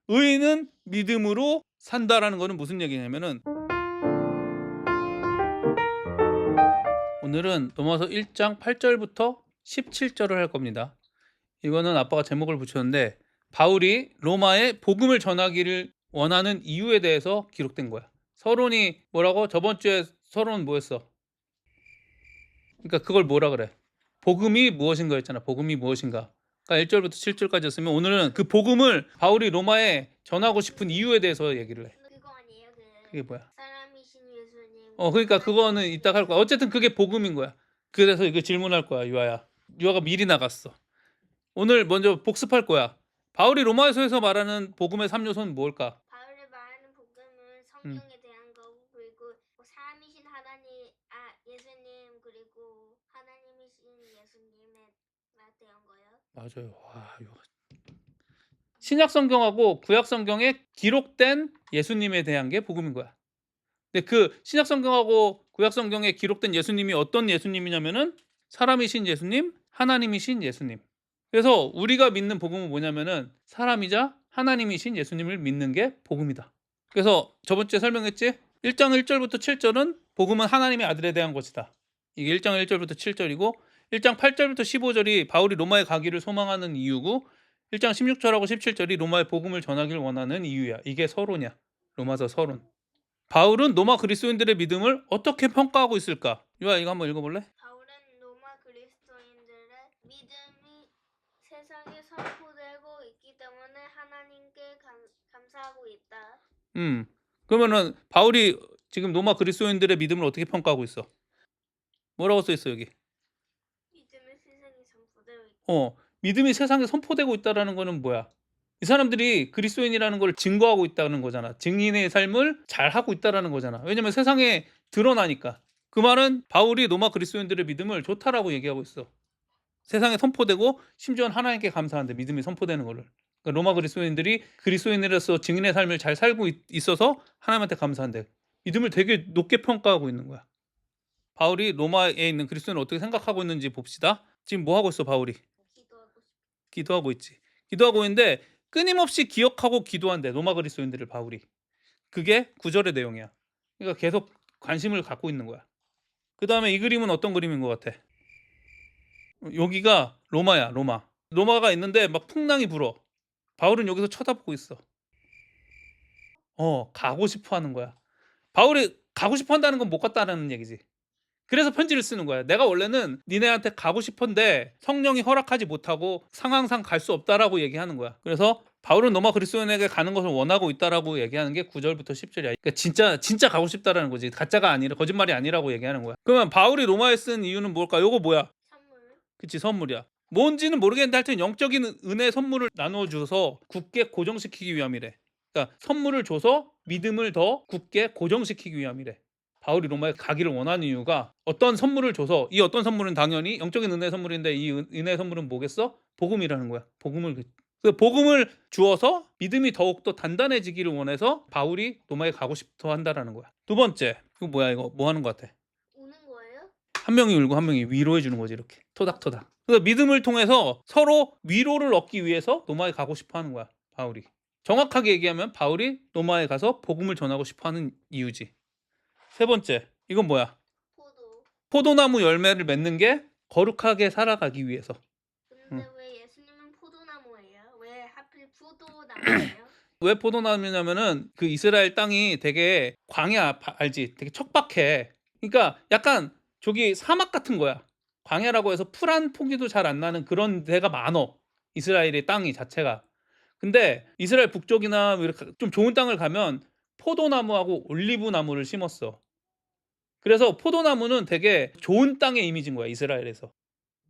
의인은 믿음으로 산다라는 거는 무슨 얘기냐면은 오늘은 로마서 1장 8절부터 17절을 할 겁니다. 이거는 아빠가 제목을 붙였는데 바울이 로마에 복음을 전하기를 원하는 이유에 대해서 기록된 거야. 서론이 뭐라고? 저번 주에 서론 뭐였어? 그러니까 그걸 뭐라 그래? 복음이 무엇인가 했잖아. 복음이 무엇인가. 그러니까 1절부터 7절까지였으면 오늘은 그 복음을 바울이 로마에 전하고 싶은 이유에 대해서 얘기를 해. 그거 아니에요? 그게 뭐야? 사람이신 예수님. 그러니까 그거는 이따 할 거야. 어쨌든 그게 복음인 거야. 그래서 이거 질문할 거야, 유아야. 유아가 미리 나갔어. 오늘 먼저 복습할 거야. 바울이 로마서에서 말하는 복음의 3요소는 뭘까? 바울이 말하는 복음은 성경에 대한 거고, 그리고 사람이신 하나님, 예수님, 그리고 하나님이신 예수님에 대한 거예요. 맞아요. 와, 이거 신약 성경하고 구약 성경에 기록된 예수님에 대한 게 복음인 거야. 근데 그 신약 성경하고 구약 성경에 기록된 예수님이 어떤 예수님이냐면은 사람이신 예수님, 하나님이신 예수님. 그래서 우리가 믿는 복음은 뭐냐면은 사람이자 하나님이신 예수님을 믿는 게 복음이다. 그래서 저번 주에 설명했지? 1장 1절부터 7절은 복음은 하나님의 아들에 대한 것이다. 이게 1장 1절부터 7절이고 1장 8절부터 15절이 바울이 로마에 가기를 소망하는 이유고 1장 16절하고 17절이 로마의 복음을 전하길 원하는 이유야. 이게 서론이야. 로마서 서론. 바울은 로마 그리스도인들의 믿음을 어떻게 평가하고 있을까? 유아, 이거 한번 읽어볼래? 바울은 로마 그리스도인들의 믿음이 세상에 선포되고 있기 때문에 하나님께 감사하고 있다. 그러면은 바울이 지금 로마 그리스도인들의 믿음을 어떻게 평가하고 있어? 뭐라고 써 있어 여기? 믿음이 세상에 선포되고 있다. 믿음이 세상에 선포되고 있다라는 거는 뭐야? 이 사람들이 그리스도인이라는 걸 증거하고 있다는 거잖아. 증인의 삶을 잘 하고 있다라는 거잖아. 왜냐면 세상에 드러나니까. 그 말은 바울이 로마 그리스도인들의 믿음을 좋다라고 얘기하고 있어. 세상에 선포되고 심지어는 하나님께 감사한데 믿음이 선포되는 거를. 그러니까 로마 그리스도인들이 그리스도인으로서 증인의 삶을 잘 살고 있어서 하나님한테 감사한데 믿음을 되게 높게 평가하고 있는 거야. 바울이 로마에 있는 그리스도인을 어떻게 생각하고 있는지 봅시다. 지금 뭐 하고 있어 바울이? 기도하고 있지. 기도하고 있는데 끊임없이 기억하고 기도한대 로마 그리스도인들을 바울이. 그게 9절의 내용이야. 그러니까 계속 관심을 갖고 있는 거야. 그 다음에 이 그림은 어떤 그림인 것 같아? 여기가 로마야. 로마가 있는데 막 풍랑이 불어. 바울은 여기서 쳐다보고 있어. 가고 싶어 하는 거야. 바울이 가고 싶어 한다는 건 못 갔다는 얘기지. 그래서 편지를 쓰는 거야. 내가 원래는 니네한테 가고 싶은데 성령이 허락하지 못하고 상황상 갈 수 없다라고 얘기하는 거야. 그래서 바울은 로마 그리스도인에게 가는 것을 원하고 있다라고 얘기하는 게 9절부터 10절이야. 그러니까 진짜 가고 싶다라는 거지. 가짜가 아니라 거짓말이 아니라고 얘기하는 거야. 그러면 바울이 로마에 쓴 이유는 뭘까? 요거 뭐야? 선물. 그치, 선물이야. 뭔지는 모르겠는데 하여튼 영적인 은혜 선물을 나눠 줘서 굳게 고정시키기 위함이래. 그러니까 선물을 줘서 믿음을 더 굳게 고정시키기 위함이래. 바울이 로마에 가기를 원하는 이유가 어떤 선물을 줘서 이 어떤 선물은 당연히 영적인 은혜 선물인데 이 은혜 선물은 뭐겠어? 복음이라는 거야. 복음을 주어서 믿음이 더욱더 단단해지기를 원해서 바울이 로마에 가고 싶어 한다라는 거야. 두 번째, 이거 뭐야? 이거 뭐 하는 것 같아? 우는 거예요? 한 명이 울고 한 명이 위로해 주는 거지 이렇게 토닥토닥. 그래서 믿음을 통해서 서로 위로를 얻기 위해서 로마에 가고 싶어 하는 거야 바울이. 정확하게 얘기하면 바울이 로마에 가서 복음을 전하고 싶어 하는 이유지. 세 번째, 이건 뭐야? 포도나무 열매를 맺는 게 거룩하게 살아가기 위해서. 근데 왜 예수님은 포도나무예요? 왜 하필 포도나무예요? 왜 포도나무냐면은 그 이스라엘 땅이 되게 광야 알지? 되게 척박해. 그러니까 약간 저기 사막 같은 거야. 광야라고 해서 풀 한 포기도 잘 안 나는 그런 데가 많어. 이스라엘의 땅이 자체가. 근데 이스라엘 북쪽이나 이렇게 좀 좋은 땅을 가면 포도나무하고 올리브 나무를 심었어. 그래서 포도나무는 되게 좋은 땅의 이미지인 거야, 이스라엘에서.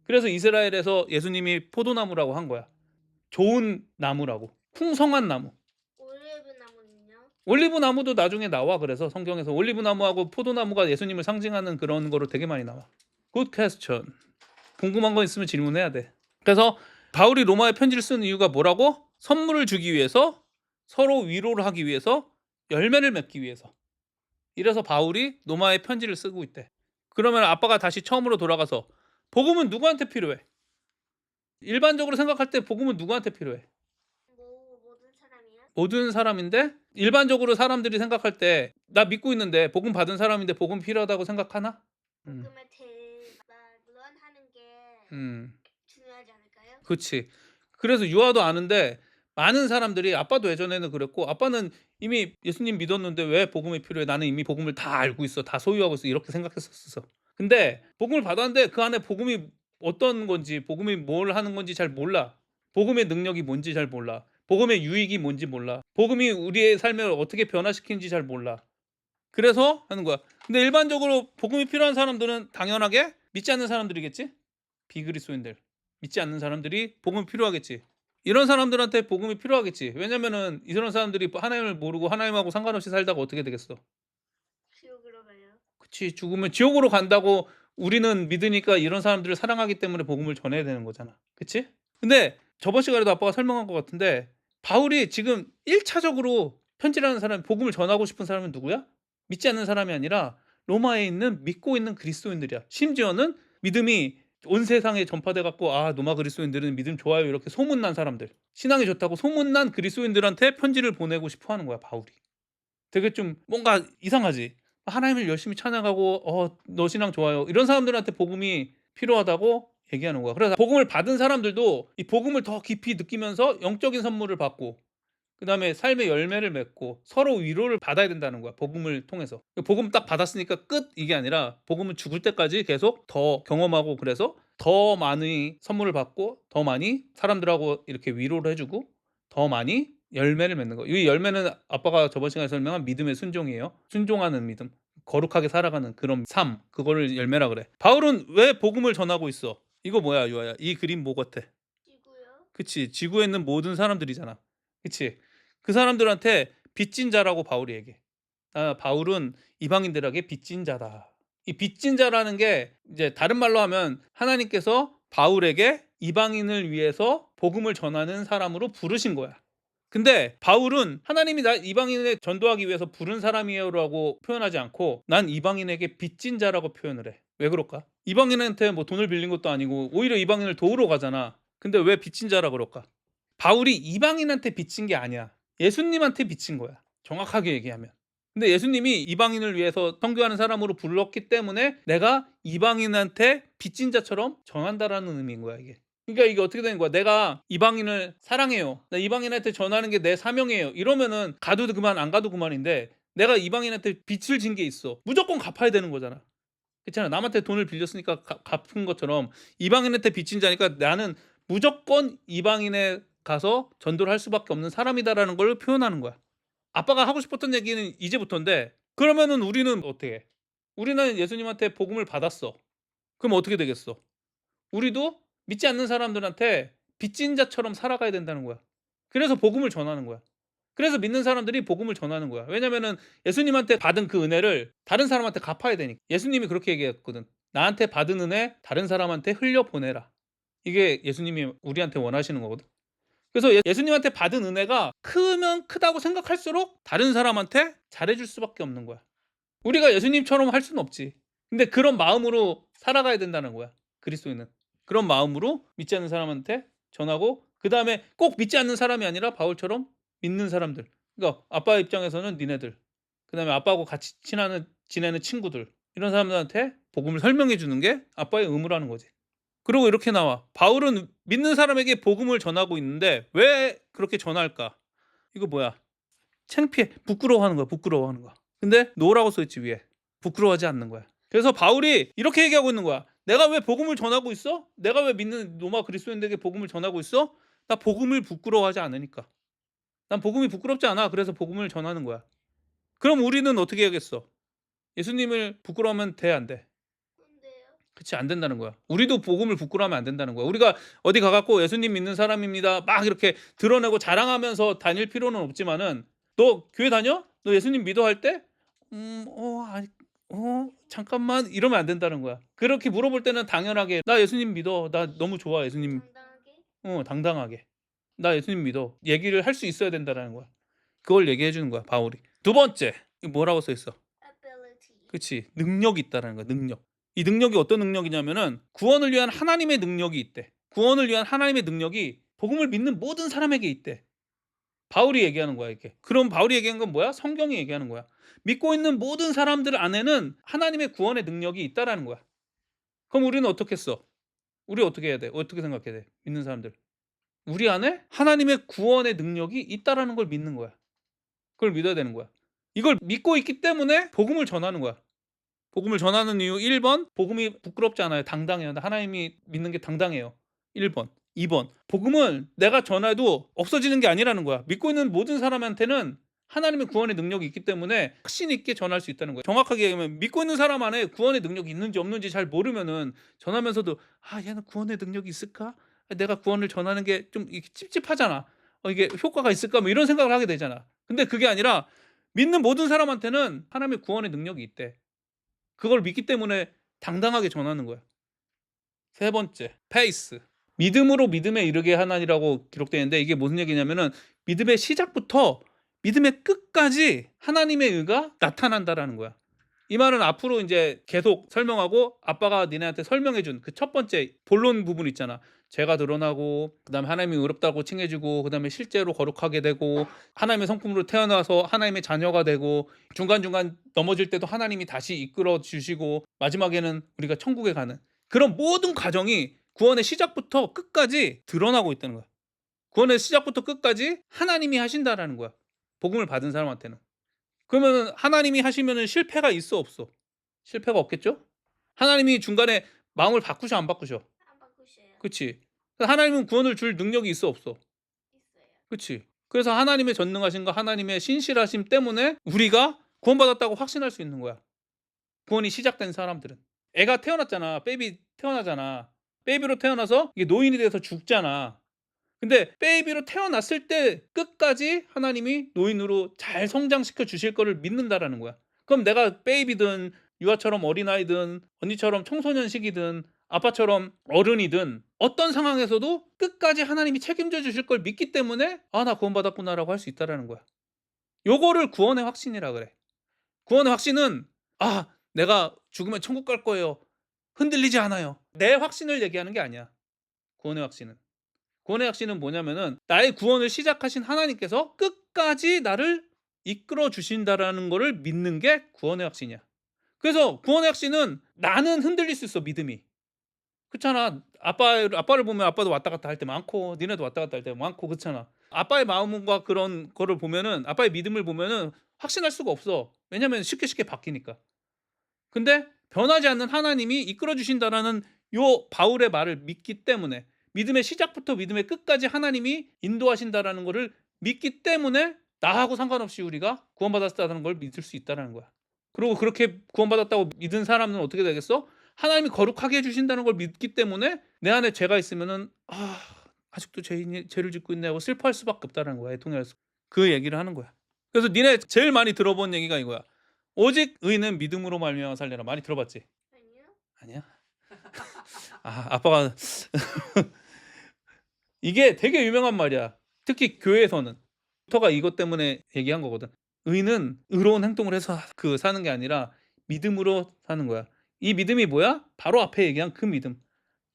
그래서 이스라엘에서 예수님이 포도나무라고 한 거야. 좋은 나무라고. 풍성한 나무. 올리브나무는요? 올리브 나무도 나중에 나와. 그래서 성경에서 올리브 나무하고 포도나무가 예수님을 상징하는 그런 거로 되게 많이 나와. Good question. 궁금한 거 있으면 질문해야 돼. 그래서 바울이 로마에 편지를 쓰는 이유가 뭐라고? 선물을 주기 위해서, 서로 위로를 하기 위해서, 열매를 맺기 위해서. 이래서 바울이 로마에 편지를 쓰고 있대. 그러면 아빠가 다시 처음으로 돌아가서 복음은 누구한테 필요해? 일반적으로 생각할 때 복음은 누구한테 필요해? 모든 사람이요? 모든 사람인데 일반적으로 사람들이 생각할 때 나 믿고 있는데 복음 받은 사람인데 복음 필요하다고 생각하나? 복음의 대박을 하는 게 음. 중요하지 않을까요? 그치. 그래서 유아도 아는데 많은 사람들이 아빠도 예전에는 그랬고 아빠는 이미 예수님 믿었는데 왜 복음이 필요해? 나는 이미 복음을 다 알고 있어. 다 소유하고 있어. 이렇게 생각했었어. 근데 복음을 받았는데 그 안에 복음이 어떤 건지, 복음이 뭘 하는 건지 잘 몰라. 복음의 능력이 뭔지 잘 몰라. 복음의 유익이 뭔지 몰라. 복음이 우리의 삶을 어떻게 변화시키는지 잘 몰라. 그래서 하는 거야. 근데 일반적으로 복음이 필요한 사람들은 당연하게 믿지 않는 사람들이겠지? 비그리스도인들. 믿지 않는 사람들이 복음이 필요하겠지. 이런 사람들한테 복음이 필요하겠지. 왜냐면은 이런 사람들이 하나님을 모르고 하나님하고 상관없이 살다가 어떻게 되겠어? 지옥으로 가요. 그치. 죽으면 지옥으로 간다고 우리는 믿으니까 이런 사람들을 사랑하기 때문에 복음을 전해야 되는 거잖아. 그치? 근데 저번 시간에도 아빠가 설명한 것 같은데 바울이 지금 1차적으로 편지라는 사람, 복음을 전하고 싶은 사람은 누구야? 믿지 않는 사람이 아니라 로마에 있는 믿고 있는 그리스도인들이야. 심지어는 믿음이 온 세상에 전파돼 갖고 아 로마 그리스도인들은 믿음 좋아요 이렇게 소문난 사람들, 신앙이 좋다고 소문난 그리스도인들한테 편지를 보내고 싶어 하는 거야 바울이. 되게 좀 뭔가 이상하지. 하나님을 열심히 찬양하고 너 신앙 좋아요 이런 사람들한테 복음이 필요하다고 얘기하는 거야. 그래서 복음을 받은 사람들도 이 복음을 더 깊이 느끼면서 영적인 선물을 받고 그다음에 삶의 열매를 맺고 서로 위로를 받아야 된다는 거야. 복음을 통해서. 복음 딱 받았으니까 끝 이게 아니라 복음은 죽을 때까지 계속 더 경험하고 그래서 더 많이 선물을 받고 더 많이 사람들하고 이렇게 위로를 해주고 더 많이 열매를 맺는 거. 이 열매는 아빠가 저번 시간에 설명한 믿음의 순종이에요. 순종하는 믿음. 거룩하게 살아가는 그런 삶. 그거를 열매라 그래. 바울은 왜 복음을 전하고 있어? 이거 뭐야 유아야? 이 그림 뭐 같아? 지구요? 그치. 지구에 있는 모든 사람들이잖아. 그치. 그 사람들한테 빚진 자라고 바울이 얘기해. 바울은 이방인들에게 빚진 자다. 이 빚진 자라는 게 이제 다른 말로 하면 하나님께서 바울에게 이방인을 위해서 복음을 전하는 사람으로 부르신 거야. 근데 바울은 하나님이 나 이방인에 전도하기 위해서 부른 사람이에요라고 표현하지 않고 난 이방인에게 빚진 자라고 표현을 해. 왜 그럴까? 이방인한테 뭐 돈을 빌린 것도 아니고 오히려 이방인을 도우러 가잖아. 근데 왜 빚진 자라 그럴까? 바울이 이방인한테 빚진 게 아니야. 예수님한테 빚진 거야. 정확하게 얘기하면. 근데 예수님이 이방인을 위해서 선교하는 사람으로 불렀기 때문에 내가 이방인한테 빚진 자처럼 전한다라는 의미인 거야, 이게. 그러니까 이게 어떻게 되는 거야? 내가 이방인을 사랑해요. 나 이방인한테 전하는 게 내 사명이에요. 이러면은 가도 그만 안 가도 그만인데 내가 이방인한테 빚을 진 게 있어. 무조건 갚아야 되는 거잖아. 그렇잖아. 남한테 돈을 빌렸으니까 갚은 것처럼 이방인한테 빚진 자니까 나는 무조건 이방인에 가서 전도를 할 수밖에 없는 사람이다라는 걸 표현하는 거야. 아빠가 하고 싶었던 얘기는 이제부터인데 그러면은 우리는 어떻게 해? 우리는 예수님한테 복음을 받았어. 그럼 어떻게 되겠어? 우리도 믿지 않는 사람들한테 빚진 자처럼 살아가야 된다는 거야. 그래서 복음을 전하는 거야. 그래서 믿는 사람들이 복음을 전하는 거야. 왜냐면은 예수님한테 받은 그 은혜를 다른 사람한테 갚아야 되니까. 예수님이 그렇게 얘기했거든. 나한테 받은 은혜 다른 사람한테 흘려 보내라. 이게 예수님이 우리한테 원하시는 거거든. 그래서 예수님한테 받은 은혜가 크면 크다고 생각할수록 다른 사람한테 잘해줄 수밖에 없는 거야. 우리가 예수님처럼 할 수는 없지. 근데 그런 마음으로 살아가야 된다는 거야. 그리스도인은. 그런 마음으로 믿지 않는 사람한테 전하고 그 다음에 꼭 믿지 않는 사람이 아니라 바울처럼 믿는 사람들. 그러니까 아빠 입장에서는 니네들. 그 다음에 아빠하고 같이 지내는 친구들. 이런 사람들한테 복음을 설명해 주는 게 아빠의 의무라는 거지. 그리고 이렇게 나와. 바울은 믿는 사람에게 복음을 전하고 있는데 왜 그렇게 전할까? 이거 뭐야? 창피해. 부끄러워하는 거야. 부끄러워하는 거야. 근데 노라고 써 있지 위에. 부끄러워하지 않는 거야. 그래서 바울이 이렇게 얘기하고 있는 거야. 내가 왜 복음을 전하고 있어? 내가 왜 믿는 로마 그리스도인들에게 복음을 전하고 있어? 나 복음을 부끄러워하지 않으니까. 난 복음이 부끄럽지 않아. 그래서 복음을 전하는 거야. 그럼 우리는 어떻게 해야겠어? 예수님을 부끄러우면 돼, 안 돼? 근데요? 그치 안 된다는 거야. 우리도 복음을 부끄러워하면 안 된다는 거야. 우리가 어디 가갖고 예수님 믿는 사람입니다 막 이렇게 드러내고 자랑하면서 다닐 필요는 없지만은 너 교회 다녀? 너 예수님 믿어 할 때? 아니, 잠깐만 이러면 안 된다는 거야. 그렇게 물어볼 때는 당연하게 나 예수님 믿어. 나 너무 좋아 예수님. 당당하게? 당당하게. 나 예수님 믿어. 얘기를 할 수 있어야 된다는 거야. 그걸 얘기해 주는 거야 바울이. 두 번째 이거 뭐라고 써 있어? ability. 그치 능력이 있다라는 거야. 능력. 이 능력이 어떤 능력이냐면은 구원을 위한 하나님의 능력이 있대. 구원을 위한 하나님의 능력이 복음을 믿는 모든 사람에게 있대. 바울이 얘기하는 거야 이게. 그럼 바울이 얘기한 건 뭐야? 성경이 얘기하는 거야. 믿고 있는 모든 사람들 안에는 하나님의 구원의 능력이 있다라는 거야. 그럼 우리는 어떻게 써? 우리 어떻게 해야 돼? 어떻게 생각해야 돼? 믿는 사람들. 우리 안에 하나님의 구원의 능력이 있다라는 걸 믿는 거야. 그걸 믿어야 되는 거야. 이걸 믿고 있기 때문에 복음을 전하는 거야. 복음을 전하는 이유 1번 복음이 부끄럽지 않아요. 당당해요. 하나님이 믿는 게 당당해요. 1번. 2번 복음은 내가 전해도 없어지는 게 아니라는 거야. 믿고 있는 모든 사람한테는 하나님의 구원의 능력이 있기 때문에 확신 있게 전할 수 있다는 거야. 정확하게 얘기하면 믿고 있는 사람 안에 구원의 능력이 있는지 없는지 잘 모르면은 전하면서도 얘는 구원의 능력이 있을까? 내가 구원을 전하는 게 좀 찝찝하잖아. 이게 효과가 있을까? 뭐 이런 생각을 하게 되잖아. 근데 그게 아니라 믿는 모든 사람한테는 하나님의 구원의 능력이 있대. 그걸 믿기 때문에 당당하게 전하는 거야. 세 번째, 페이스. 믿음으로 믿음에 이르게 하나니라고 기록되어 있는데 이게 무슨 얘기냐면은 믿음의 시작부터 믿음의 끝까지 하나님의 의가 나타난다라는 거야. 이 말은 앞으로 이제 계속 설명하고 아빠가 니네한테 설명해 준 그 첫 번째 본론 부분 있잖아. 죄가 드러나고 그다음에 하나님이 의롭다고 칭해지고 그다음에 실제로 거룩하게 되고 하나님의 성품으로 태어나서 하나님의 자녀가 되고 중간중간 넘어질 때도 하나님이 다시 이끌어 주시고 마지막에는 우리가 천국에 가는 그런 모든 과정이 구원의 시작부터 끝까지 드러나고 있다는 거야. 구원의 시작부터 끝까지 하나님이 하신다라는 거야. 복음을 받은 사람한테는. 그러면 하나님이 하시면은 실패가 있어 없어? 실패가 없겠죠? 하나님이 중간에 마음을 바꾸셔 안 바꾸셔? 안 바꾸셔요. 그치? 하나님은 구원을 줄 능력이 있어 없어? 있어요. 그치? 그래서 하나님의 전능하심과 하나님의 신실하심 때문에 우리가 구원받았다고 확신할 수 있는 거야. 구원이 시작된 사람들은. 애가 태어났잖아. 베이비 태어나잖아. 베이비로 태어나서 이게 노인이 돼서 죽잖아. 근데 베이비로 태어났을 때 끝까지 하나님이 노인으로 잘 성장시켜 주실 거를 믿는다라는 거야. 그럼 내가 베이비든 유아처럼 어린아이든 언니처럼 청소년 시기든 아빠처럼 어른이든 어떤 상황에서도 끝까지 하나님이 책임져 주실 걸 믿기 때문에 나 구원받았구나라고 할 수 있다라는 거야. 요거를 구원의 확신이라 그래. 구원의 확신은 내가 죽으면 천국 갈 거예요. 흔들리지 않아요. 내 확신을 얘기하는 게 아니야. 구원의 확신은. 구원의 확신은 뭐냐면은 나의 구원을 시작하신 하나님께서 끝까지 나를 이끌어 주신다라는 거를 믿는 게 구원의 확신이야. 그래서 구원의 확신은 나는 흔들릴 수 있어, 믿음이. 그렇잖아. 아빠를 보면 아빠도 왔다 갔다 할 때 많고 니네도 왔다 갔다 할 때 많고 그렇잖아. 아빠의 마음과 그런 거를 보면은 아빠의 믿음을 보면은 확신할 수가 없어. 왜냐면 쉽게 바뀌니까. 근데 변하지 않는 하나님이 이끌어 주신다라는 요 바울의 말을 믿기 때문에 믿음의 시작부터 믿음의 끝까지 하나님이 인도하신다라는 거를 믿기 때문에 나하고 상관없이 우리가 구원받았다는 걸 믿을 수 있다는 거야. 그리고 그렇게 구원받았다고 믿은 사람은 어떻게 되겠어? 하나님이 거룩하게 해주신다는 걸 믿기 때문에 내 안에 죄가 있으면은 아직도 죄를 짓고 있네 하고 슬퍼할 수밖에 없다는 거야. 애통해서 그 얘기를 하는 거야. 그래서 니네 제일 많이 들어본 얘기가 이거야. 오직 의는 믿음으로 말미암아 살리라. 많이 들어봤지? 아니요. 아니야? 아빠가 이게 되게 유명한 말이야. 특히 교회에서는. 터가 이것 때문에 얘기한 거거든. 의는 의로운 행동을 해서 사는 게 아니라 믿음으로 사는 거야. 이 믿음이 뭐야? 바로 앞에 얘기한 그 믿음.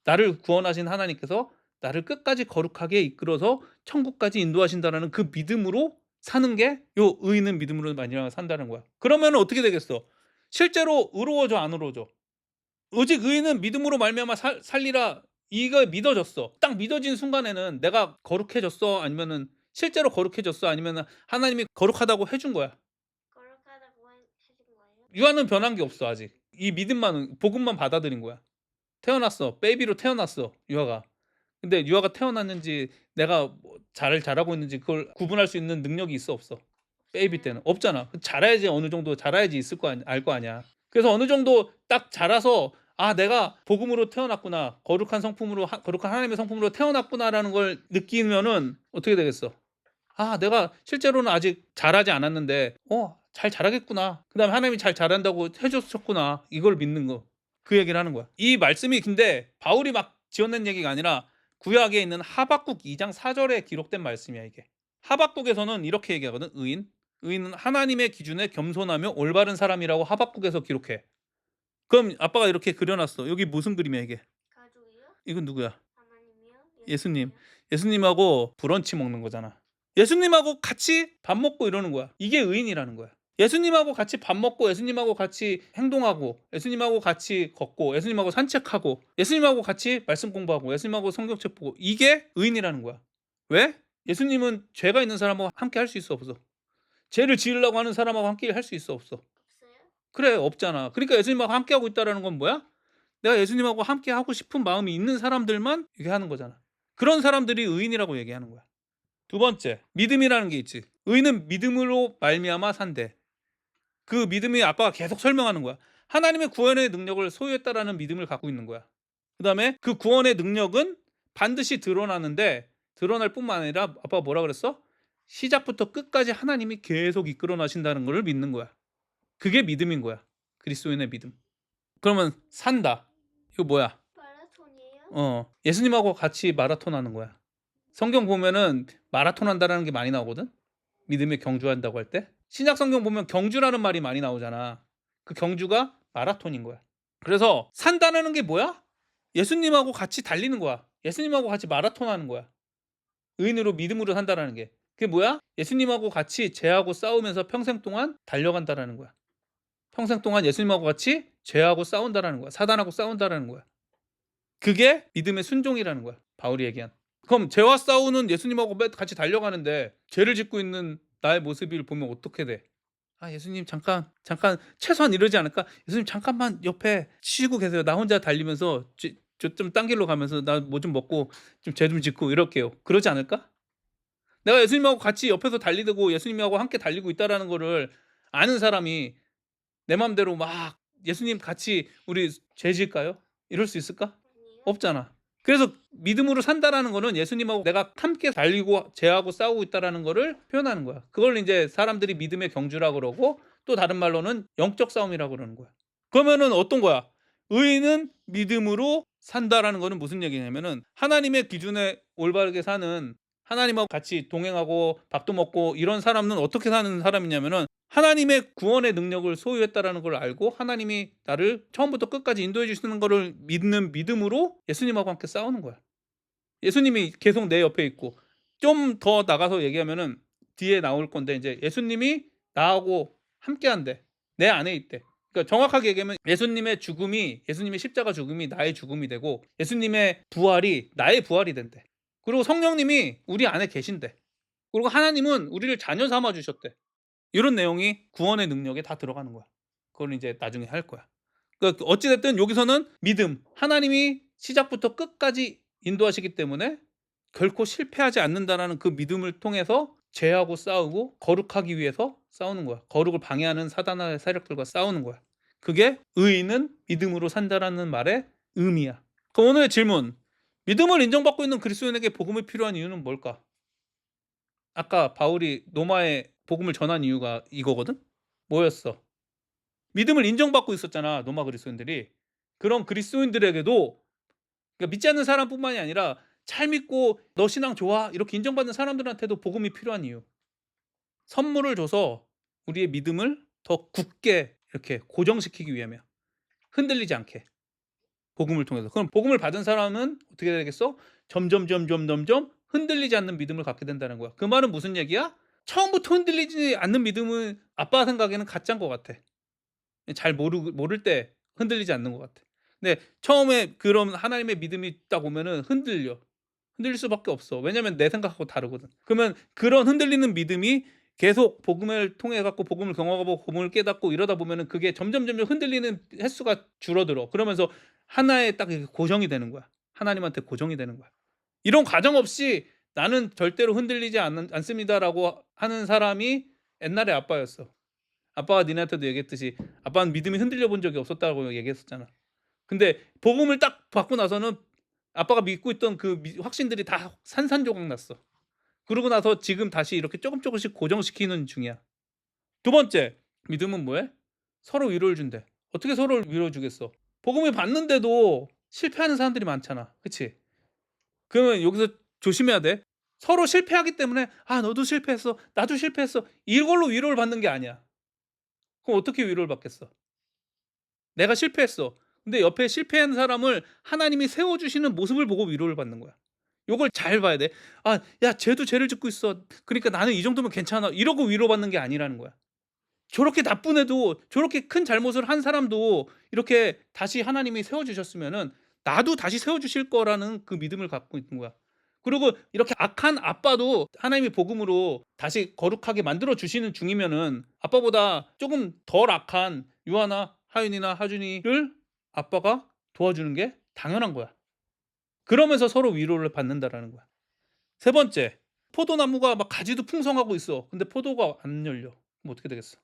나를 구원하신 하나님께서 나를 끝까지 거룩하게 이끌어서 천국까지 인도하신다라는 그 믿음으로 사는 게 요 의는 믿음으로 말미암아 산다는 거야. 그러면 어떻게 되겠어? 실제로 의로워져 안 의로워져? 오직 의인은 믿음으로 말미암아 살리라. 이거 믿어졌어. 딱 믿어진 순간에는 내가 거룩해졌어? 아니면은 실제로 거룩해졌어? 아니면은 하나님이 거룩하다고 해준 거야? 거룩하다고 하신 거예요? 유아는 변한 게 없어 아직. 이 믿음만 복음만 받아들인 거야. 태어났어. 베이비로 태어났어. 유아가. 근데 유아가 태어났는지 내가 잘하고 있는지 그걸 구분할 수 있는 능력이 있어 없어? 베이비 때는 없잖아. 자라야지 어느 정도 자라야지 있을 거 아니 알 거 아니야. 그래서 어느 정도 딱 자라서 내가 복음으로 태어났구나. 거룩한 성품으로 거룩한 하나님의 성품으로 태어났구나라는 걸 느끼면은 어떻게 되겠어? 내가 실제로는 아직 자라지 않았는데 잘 자라겠구나. 그다음에 하나님이 잘 자란다고 해 줬었구나. 이걸 믿는 거. 그 얘기를 하는 거야. 이 말씀이 근데 바울이 막 지어낸 얘기가 아니라 구약에 있는 하박국 2장 4절에 기록된 말씀이야, 이게. 하박국에서는 이렇게 얘기하거든. 의인은 하나님의 기준에 겸손하며 올바른 사람이라고 하박국에서 기록해. 그럼 아빠가 이렇게 그려놨어. 여기 무슨 그림이야 이게? 가족이요? 이건 누구야? 하나님이요? 예수님. 예수님하고 브런치 먹는 거잖아. 예수님하고 같이 밥 먹고 이러는 거야. 이게 의인이라는 거야. 예수님하고 같이 밥 먹고 예수님하고 같이 행동하고 예수님하고 같이 걷고 예수님하고 산책하고 예수님하고 같이 말씀 공부하고 예수님하고 성경책 보고 이게 의인이라는 거야. 왜? 예수님은 죄가 있는 사람하고 함께 할 수 있어 없어? 죄를 지으려고 하는 사람하고 함께 할 수 있어 없어? 없어요? 그래 없잖아. 그러니까 예수님하고 함께 하고 있다라는 건 뭐야? 내가 예수님하고 함께 하고 싶은 마음이 있는 사람들만 이게 하는 거잖아. 그런 사람들이 의인이라고 얘기하는 거야. 두 번째, 믿음이라는 게 있지. 의인은 믿음으로 말미암아 산대. 그 믿음이 아빠가 계속 설명하는 거야. 하나님의 구원의 능력을 소유했다라는 믿음을 갖고 있는 거야. 그다음에 그 구원의 능력은 반드시 드러나는데 드러날 뿐만 아니라 아빠가 뭐라 그랬어? 시작부터 끝까지 하나님이 계속 이끌어 나신다는 것을 믿는 거야. 그게 믿음인 거야. 그리스도인의 믿음. 그러면 산다. 이거 뭐야? 마라톤이에요? 예수님하고 같이 마라톤 하는 거야. 성경 보면은 마라톤 한다라는 게 많이 나오거든. 믿음에 경주한다고 할 때. 신약 성경 보면 경주라는 말이 많이 나오잖아. 그 경주가 마라톤인 거야. 그래서 산다는 게 뭐야? 예수님하고 같이 달리는 거야. 예수님하고 같이 마라톤 하는 거야. 의인으로 믿음으로 산다라는 게. 그게 뭐야? 예수님하고 같이 죄하고 싸우면서 평생 동안 달려간다라는 거야. 평생 동안 예수님하고 같이 죄하고 싸운다라는 거야. 사단하고 싸운다라는 거야. 그게 믿음의 순종이라는 거야. 바울이 얘기한. 그럼 죄와 싸우는 예수님하고 같이 달려가는데 죄를 짓고 있는 나의 모습을 보면 어떻게 돼? 아, 예수님 잠깐 최소한 이러지 않을까? 예수님 잠깐만 옆에 쉬고 계세요. 나 혼자 달리면서 좀 딴 길로 가면서 나 뭐 좀 먹고 좀 죄 좀 짓고 이럴게요. 그러지 않을까? 내가 예수님하고 같이 옆에서 달리고 예수님하고 함께 달리고 있다라는 거를 아는 사람이 내 맘대로 막 예수님 같이 우리 죄 질까요? 이럴 수 있을까? 아니요. 없잖아. 그래서 믿음으로 산다라는 거는 예수님하고 내가 함께 달리고 죄하고 싸우고 있다라는 거를 표현하는 거야. 그걸 이제 사람들이 믿음의 경주라 그러고 또 다른 말로는 영적 싸움이라고 그러는 거야. 그러면은 어떤 거야? 의인은 믿음으로 산다라는 거는 무슨 얘기냐면은 하나님의 기준에 올바르게 사는 하나님하고 같이 동행하고 밥도 먹고 이런 사람은 어떻게 사는 사람이냐면은 하나님의 구원의 능력을 소유했다라는 걸 알고 하나님이 나를 처음부터 끝까지 인도해 주시는 거를 믿는 믿음으로 예수님하고 함께 싸우는 거야. 예수님이 계속 내 옆에 있고 좀 더 나가서 얘기하면은 뒤에 나올 건데 이제 예수님이 나하고 함께 한대. 내 안에 있대. 그러니까 정확하게 얘기하면 예수님의 십자가 죽음이 나의 죽음이 되고 예수님의 부활이 나의 부활이 된대. 그리고 성령님이 우리 안에 계신대. 그리고 하나님은 우리를 자녀 삼아 주셨대. 이런 내용이 구원의 능력에 다 들어가는 거야. 그걸 이제 나중에 할 거야. 그러니까 어찌 됐든 여기서는 믿음, 하나님이 시작부터 끝까지 인도하시기 때문에 결코 실패하지 않는다라는 그 믿음을 통해서 죄하고 싸우고 거룩하기 위해서 싸우는 거야. 거룩을 방해하는 사단의 세력들과 싸우는 거야. 그게 의인은 믿음으로 산다라는 말의 의미야. 그럼 오늘의 질문. 믿음을 인정받고 있는 그리스도인에게 복음이 필요한 이유는 뭘까? 아까 바울이 로마에 복음을 전한 이유가 이거거든? 뭐였어? 믿음을 인정받고 있었잖아, 로마 그리스도인들이. 그런 그리스도인들에게도 그러니까 믿지 않는 사람뿐만이 아니라 잘 믿고 너 신앙 좋아 이렇게 인정받는 사람들한테도 복음이 필요한 이유. 선물을 줘서 우리의 믿음을 더 굳게 이렇게 고정시키기 위함이야. 흔들리지 않게. 복음을 통해서. 그럼 복음을 받은 사람은 어떻게 되겠어? 점점 흔들리지 않는 믿음을 갖게 된다는 거야. 그 말은 무슨 얘기야? 처음부터 흔들리지 않는 믿음은 아빠 생각에는 가짜인 것 같아. 잘 모를 때 흔들리지 않는 것 같아. 근데 처음에 그런 하나님의 믿음이 있다 보면은 흔들려. 흔들릴 수밖에 없어. 왜냐면 내 생각하고 다르거든. 그러면 그런 흔들리는 믿음이 계속 복음을 통해 갖고 복음을 경험하고 복음을 깨닫고 이러다 보면은 그게 점점 흔들리는 횟수가 줄어들어. 그러면서 하나에 딱 이렇게 고정이 되는 거야. 하나님한테 고정이 되는 거야. 이런 과정 없이 나는 절대로 흔들리지 않습니다라고 하는 사람이 옛날에 아빠였어. 아빠가 니네한테도 얘기했듯이 아빠는 믿음이 흔들려 본 적이 없었다고 얘기했었잖아. 근데 복음을 딱 받고 나서는 아빠가 믿고 있던 그 확신들이 다 산산조각 났어. 그러고 나서 지금 다시 이렇게 조금씩 고정시키는 중이야. 두 번째, 믿음은 뭐해? 서로 위로를 준대. 어떻게 서로를 위로해 주겠어? 복음을 받는데도 실패하는 사람들이 많잖아. 그치? 그러면 여기서 조심해야 돼. 서로 실패하기 때문에 아 너도 실패했어. 나도 실패했어. 이걸로 위로를 받는 게 아니야. 그럼 어떻게 위로를 받겠어? 내가 실패했어. 근데 옆에 실패한 사람을 하나님이 세워주시는 모습을 보고 위로를 받는 거야. 요걸 잘 봐야 돼. '아 야 쟤도 죄를 짓고 있어. 그러니까 나는 이 정도면 괜찮아.' 이러고 위로받는 게 아니라는 거야. 저렇게 나쁜 애도 저렇게 큰 잘못을 한 사람도 이렇게 다시 하나님이 세워 주셨으면은 나도 다시 세워 주실 거라는 그 믿음을 갖고 있는 거야. 그리고 이렇게 악한 아빠도 하나님이 복음으로 다시 거룩하게 만들어 주시는 중이면은 아빠보다 조금 덜 악한 유아나 하윤이나 하준이를 아빠가 도와주는 게 당연한 거야. 그러면서 서로 위로를 받는다라는 거야. 세 번째, 포도나무가 막 가지도 풍성하고 있어. 근데 포도가 안 열려. 그럼 어떻게 되겠어?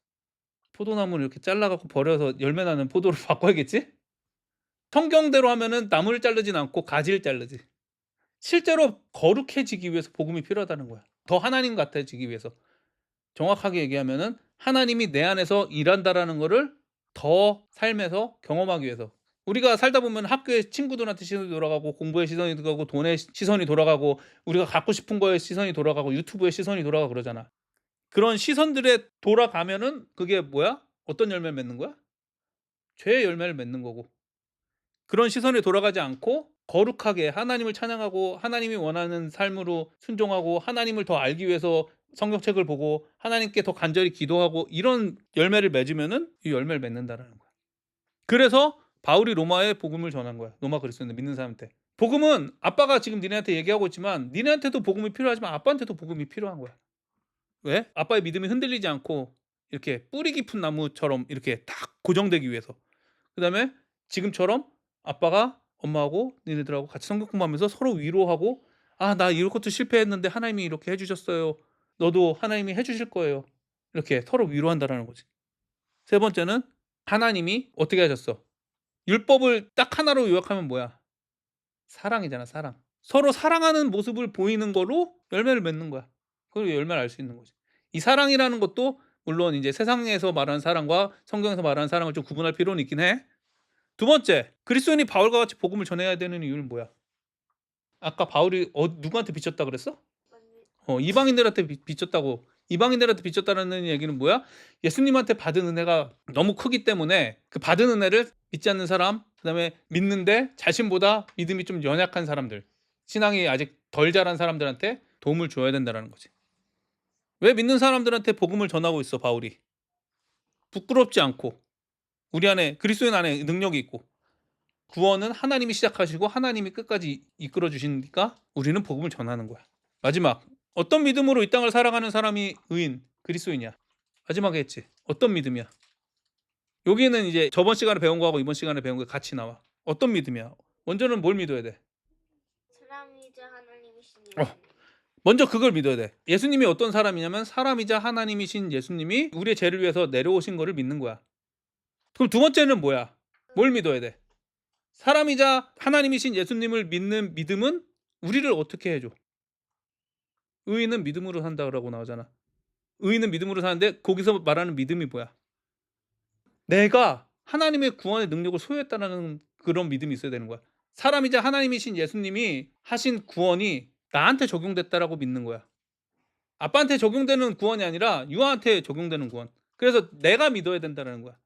포도나무를 이렇게 잘라 갖고 버려서 열매 나는 포도로 바꿔야겠지? 성경대로 하면은 나무를 자르진 않고 가지를 자르지. 실제로 거룩해지기 위해서 복음이 필요하다는 거야. 더 하나님 같아지기 위해서. 정확하게 얘기하면은 하나님이 내 안에서 일한다라는 거를 더 삶에서 경험하기 위해서. 우리가 살다 보면 학교에 친구들한테 시선이 돌아가고 공부에 시선이 돌아가고 돈에 시선이 돌아가고 우리가 갖고 싶은 거에 시선이 돌아가고 유튜브에 시선이 돌아가고 그러잖아. 그런 시선들에 돌아가면은 그게 뭐야? 어떤 열매를 맺는 거야? 죄의 열매를 맺는 거고. 그런 시선에 돌아가지 않고 거룩하게 하나님을 찬양하고 하나님이 원하는 삶으로 순종하고 하나님을 더 알기 위해서 성경책을 보고 하나님께 더 간절히 기도하고 이런 열매를 맺으면은 이 열매를 맺는다라는 거야. 그래서 바울이 로마에 복음을 전한 거야. 로마 그리스도인들 믿는 사람한테. 복음은 아빠가 지금 니네한테 얘기하고 있지만 니네한테도 복음이 필요하지만 아빠한테도 복음이 필요한 거야. 왜? 아빠의 믿음이 흔들리지 않고 이렇게 뿌리 깊은 나무처럼 이렇게 딱 고정되기 위해서. 그다음에 지금처럼 아빠가 엄마하고 니네들하고 같이 성경 공부하면서 서로 위로하고 "아 나 이것도 실패했는데 하나님이 이렇게 해 주셨어요. 너도 하나님이 해 주실 거예요." 이렇게 서로 위로한다라는 거지. 세 번째는 하나님이 어떻게 하셨어? 율법을 딱 하나로 요약하면 뭐야? 사랑이잖아, 사랑. 서로 사랑하는 모습을 보이는 거로 열매를 맺는 거야. 그리고 열매를 알 수 있는 거지. 이 사랑이라는 것도 물론 이제 세상에서 말하는 사랑과 성경에서 말하는 사랑을 좀 구분할 필요는 있긴 해. 두 번째, 그리스도인이 바울과 같이 복음을 전해야 되는 이유는 뭐야? 아까 바울이 누구한테 비쳤다 그랬어? 이방인들한테 비쳤다고. 이방인들한테 비쳤다라는 얘기는 뭐야? 예수님한테 받은 은혜가 너무 크기 때문에 그 받은 은혜를 믿지 않는 사람, 그다음에 믿는데 자신보다 믿음이 좀 연약한 사람들, 신앙이 아직 덜 자란 사람들한테 도움을 줘야 된다라는 거지. 왜 믿는 사람들한테 복음을 전하고 있어, 바울이? 부끄럽지 않고 우리 안에 그리스도인 안에 능력이 있고 구원은 하나님이 시작하시고 하나님이 끝까지 이끌어 주시니까 우리는 복음을 전하는 거야. 마지막, 어떤 믿음으로 이 땅을 살아가는 사람이 의인, 그리스도인이야? 마지막에 했지. 어떤 믿음이야? 여기는 이제 저번 시간에 배운 거하고 이번 시간에 배운 게 같이 나와. 어떤 믿음이야? 먼저는 뭘 믿어야 돼? 사람이자 하나님이신 어. 예수님. 먼저 그걸 믿어야 돼. 예수님이 어떤 사람이냐면 사람이자 하나님이신 예수님이 우리의 죄를 위해서 내려오신 거를 믿는 거야. 그럼 두 번째는 뭐야? 뭘 믿어야 돼? 사람이자 하나님이신 예수님을 믿는 믿음은 우리를 어떻게 해줘? 의인은 믿음으로 산다라고 나오잖아. 의인은 믿음으로 사는데 거기서 말하는 믿음이 뭐야? 내가 하나님의 구원의 능력을 소유했다는 그런 믿음이 있어야 되는 거야. 사람이자 하나님이신 예수님이 하신 구원이 나한테 적용됐다라고 믿는 거야. 아빠한테 적용되는 구원이 아니라 유아한테 적용되는 구원. 그래서 내가 믿어야 된다는 거야.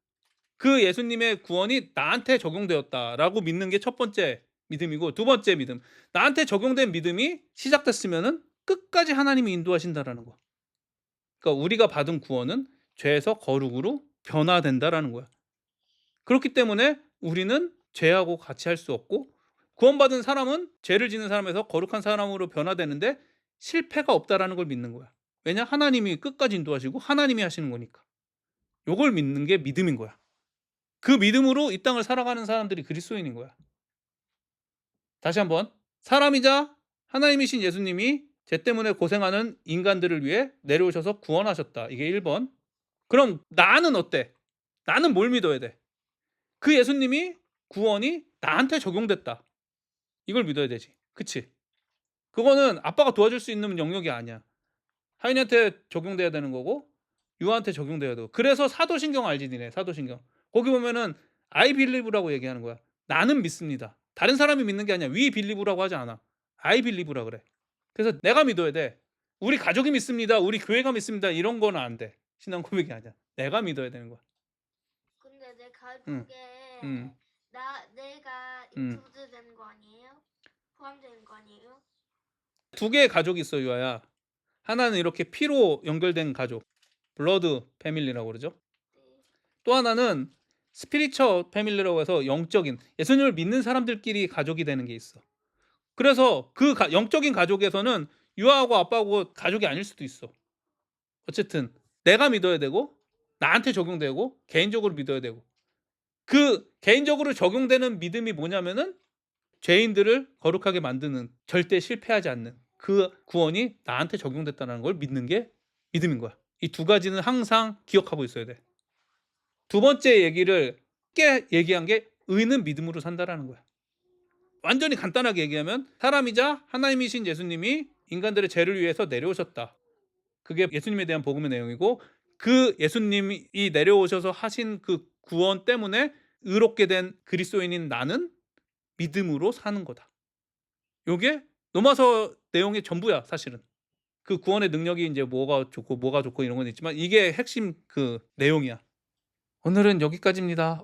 그 예수님의 구원이 나한테 적용되었다라고 믿는 게 첫 번째 믿음이고, 두 번째 믿음. 나한테 적용된 믿음이 시작됐으면은 끝까지 하나님이 인도하신다라는 거. 그러니까 우리가 받은 구원은 죄에서 거룩으로 변화된다라는 거야. 그렇기 때문에 우리는 죄하고 같이 할 수 없고, 구원받은 사람은 죄를 짓는 사람에서 거룩한 사람으로 변화되는데 실패가 없다라는 걸 믿는 거야. 왜냐? 하나님이 끝까지 인도하시고 하나님이 하시는 거니까. 요걸 믿는 게 믿음인 거야. 그 믿음으로 이 땅을 살아가는 사람들이 그리스도인인 거야. 다시 한번, 사람이자 하나님이신 예수님이 죄 때문에 고생하는 인간들을 위해 내려오셔서 구원하셨다. 이게 1번. 그럼 나는 어때? 나는 뭘 믿어야 돼? 그 예수님이 구원이 나한테 적용됐다. 이걸 믿어야 되지. 그치? 그거는 아빠가 도와줄 수 있는 영역이 아니야. 하인이한테 적용돼야 되는 거고 유아한테 적용돼야 되고. 그래서 사도신경 알지 니네? 사도신경. 거기 보면은 I believe라고 얘기하는 거야. 나는 믿습니다. 다른 사람이 믿는 게 아니야. We believe라고 하지 않아. I believe라 그래. 그래서 내가 믿어야 돼. 우리 가족이 믿습니다. 우리 교회가 믿습니다. 이런 거는 안 돼. 신앙 고백이 아니야. 내가 믿어야 되는 거야. 근데 내 응. 가족에 응. 내가 응. 인투드 되는 거 아니에요? 포함되는 거 아니에요? 두 개의 가족이 있어, 유아야. 하나는 이렇게 피로 연결된 가족, 블러드 패밀리라고 그러죠. 네. 또 하나는 스피리처 패밀리라고 해서 영적인 예수님을 믿는 사람들끼리 가족이 되는 게 있어. 그래서 그 영적인 가족에서는 유아하고 아빠하고 가족이 아닐 수도 있어. 어쨌든 내가 믿어야 되고 나한테 적용되고 개인적으로 믿어야 되고 그 개인적으로 적용되는 믿음이 뭐냐면은 죄인들을 거룩하게 만드는 절대 실패하지 않는 그 구원이 나한테 적용됐다는 걸 믿는 게 믿음인 거야. 이 두 가지는 항상 기억하고 있어야 돼. 두 번째 얘기를 쉽게 얘기한 게 의는 믿음으로 산다라는 거야. 완전히 간단하게 얘기하면 사람이자 하나님이신 예수님이 인간들의 죄를 위해서 내려오셨다. 그게 예수님에 대한 복음의 내용이고 그 예수님이 내려오셔서 하신 그 구원 때문에 의롭게 된 그리스도인인 나는 믿음으로 사는 거다. 요게 로마서 내용의 전부야, 사실은. 그 구원의 능력이 이제 뭐가 좋고 이런 건 있지만 이게 핵심 그 내용이야. 오늘은 여기까지입니다.